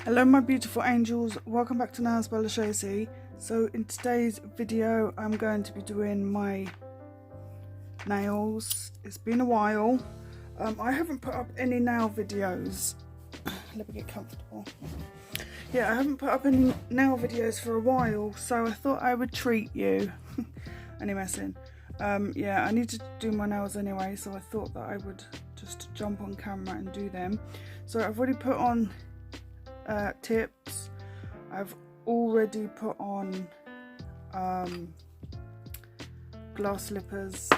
Hello my beautiful angels, welcome back to LJOLUSEsi. So in today's video I'm going to be doing my nails. It's been a while. I haven't put up any nail videos. Let me get comfortable. Yeah, I haven't put up any nail videos for a while, so I thought I would treat you. Any messing. Yeah, I need to do my nails anyway, so I thought that I would just jump on camera and do them. So I've already put on tips. I've already put on glass slippers.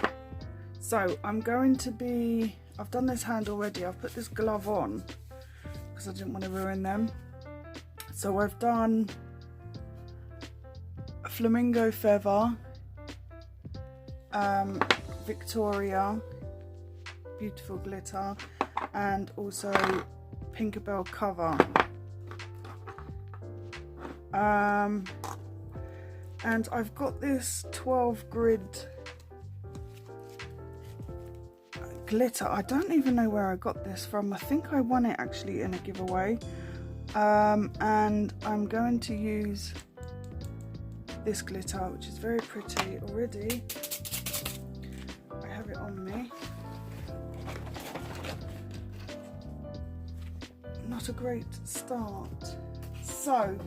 So I'm going to be, I've done this hand already. I've put this glove on because I didn't want to ruin them. So I've done a flamingo feather, Victoria, beautiful glitter, and also Tinkerbell cover. And I've got this 12 grid glitter. I don't even know where I got this from. I think I won it actually in a giveaway. And I'm going to use this glitter, which is very pretty already. I have it on me. Not a great start. So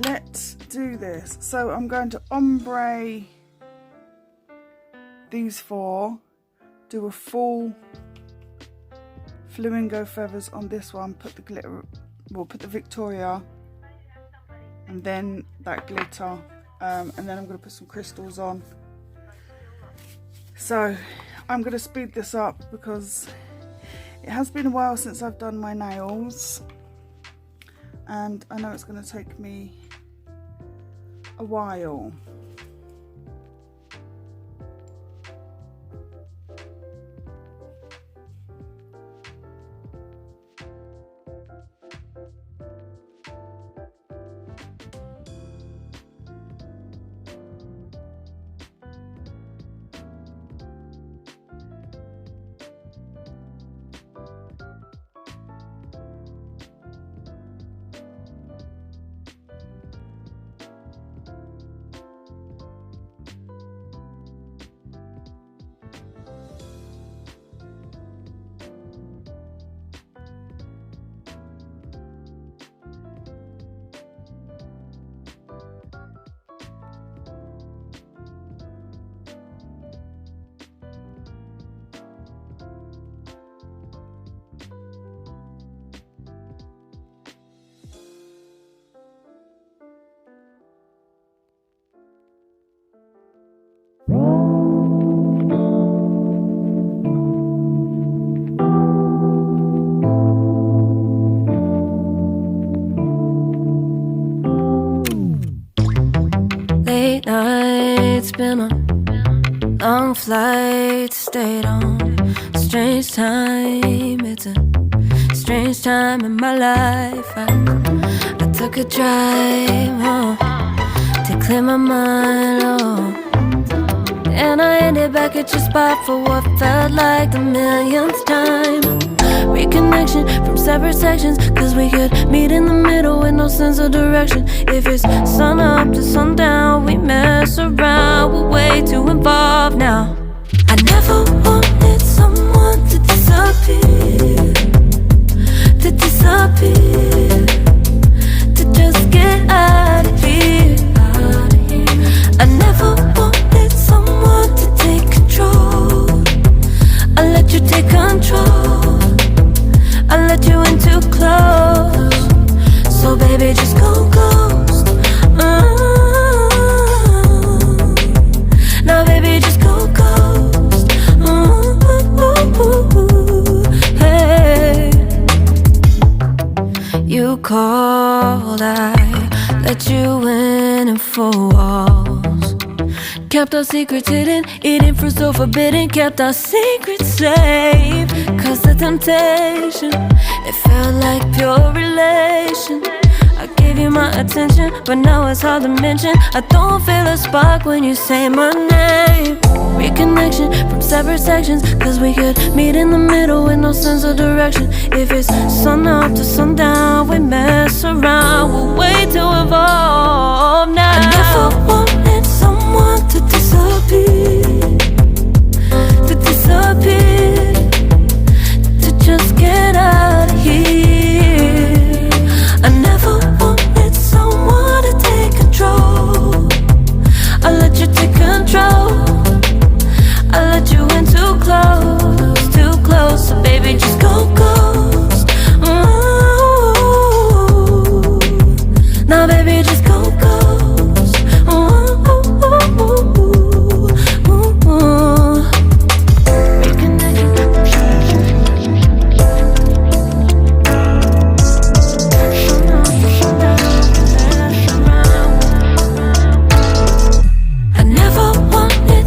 let's do this. So I'm going to ombre these four, do a full flamingo feathers on this one, put the glitter, we'll put the Victoria and then that glitter, and then I'm going to put some crystals on. So I'm going to speed this up because it has been a while since I've done my nails, and I know it's going to take me a while. Late nights, been on long flights, stayed on strange time. It's a strange time in my life. I took a drive home to clear my mind, and I ended back at your spot for what felt like the millionth time. Reconnection from separate sections, cause we could meet in the middle with no sense of direction. If it's sun up to sundown, we mess around, we're way too involved now. I never wanted someone to disappear, to just get out of here. I never wanted someone to take control. I let you take control, I let you in too close. So baby, just go ghost. Now baby, just go ghost. Hey, you called, I let you in 4 walls. Kept our secrets hidden, eating fruit so forbidden. Kept our secrets safe, cause the temptation, it felt like pure relation. I gave gave you my attention, but now it's hard to mention. I don't feel a spark when you say my name. Reconnection from separate sections, cause we could meet in the middle with no sense of direction. If it's sun up to sundown, we mess around, we'll wait to evolve now. I never wanted someone to disappear, to just get out of here. I never wanted someone to take control. I let you take control. I let you in too close, so baby just go ghost. Ooh. Now baby just go ghost. Ooh. I never wanted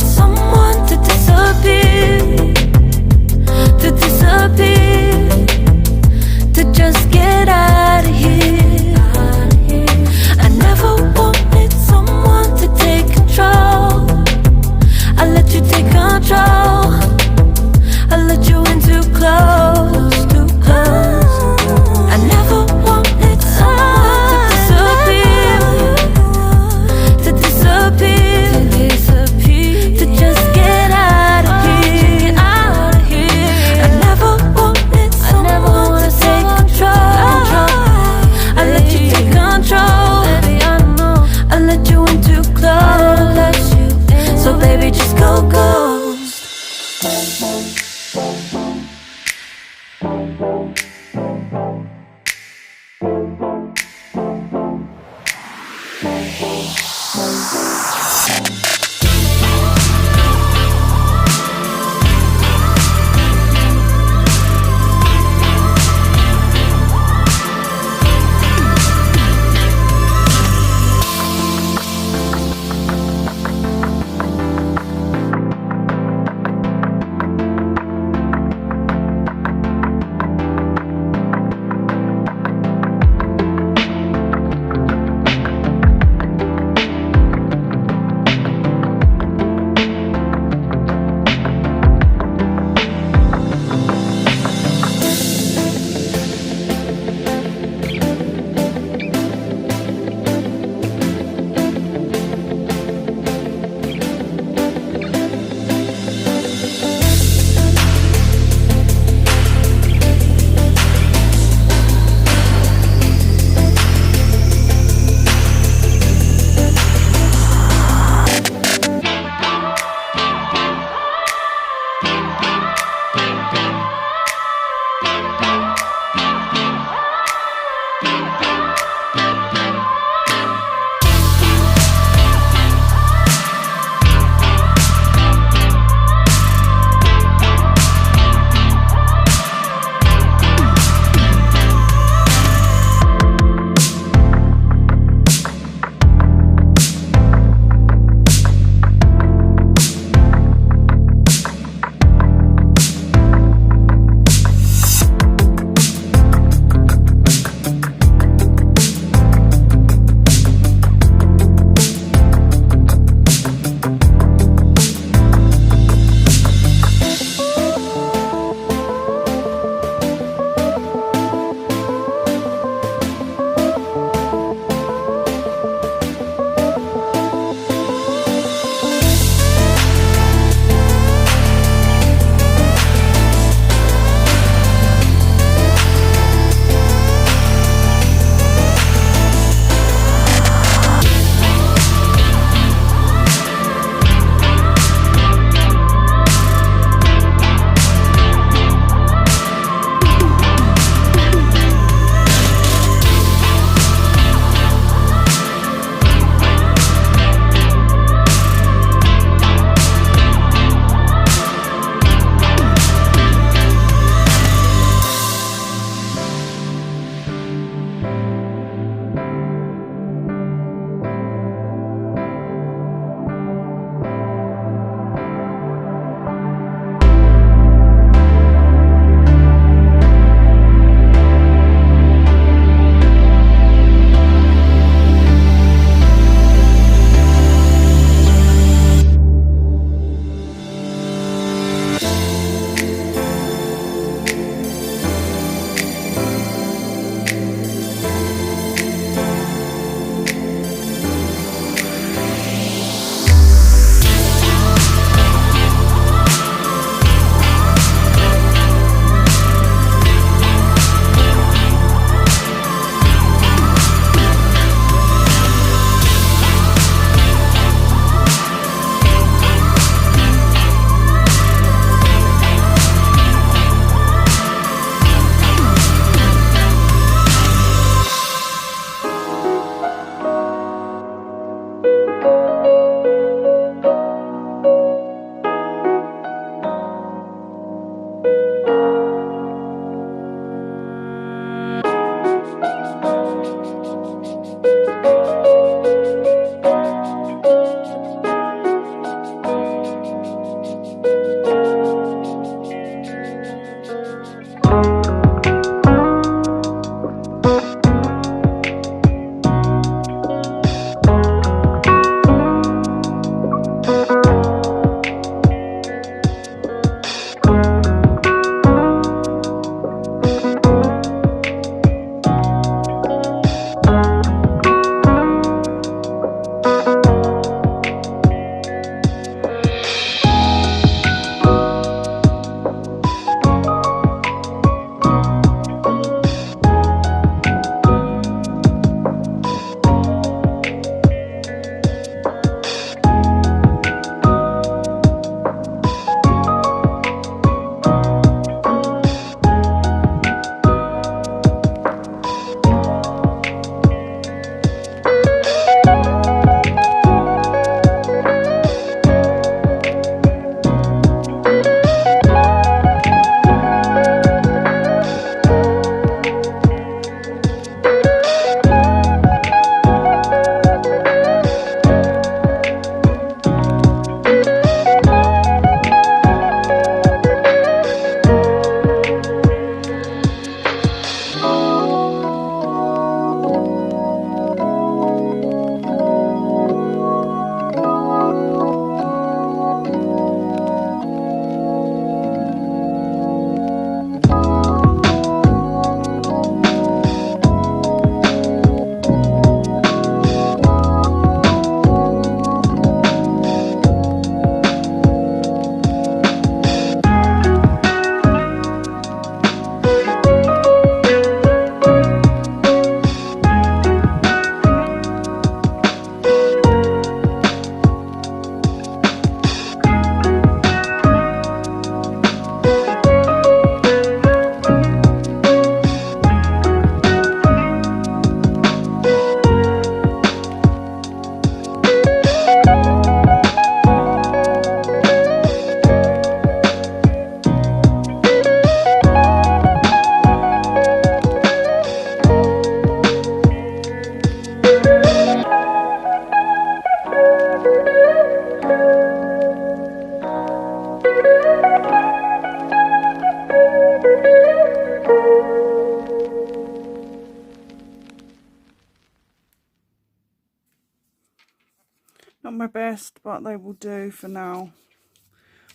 best, but they will do for now.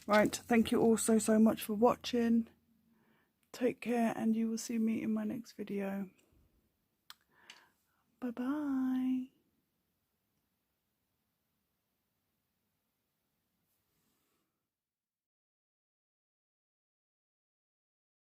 Right, thank you all so much for watching. Take care, and you will see me in my next video. Bye bye.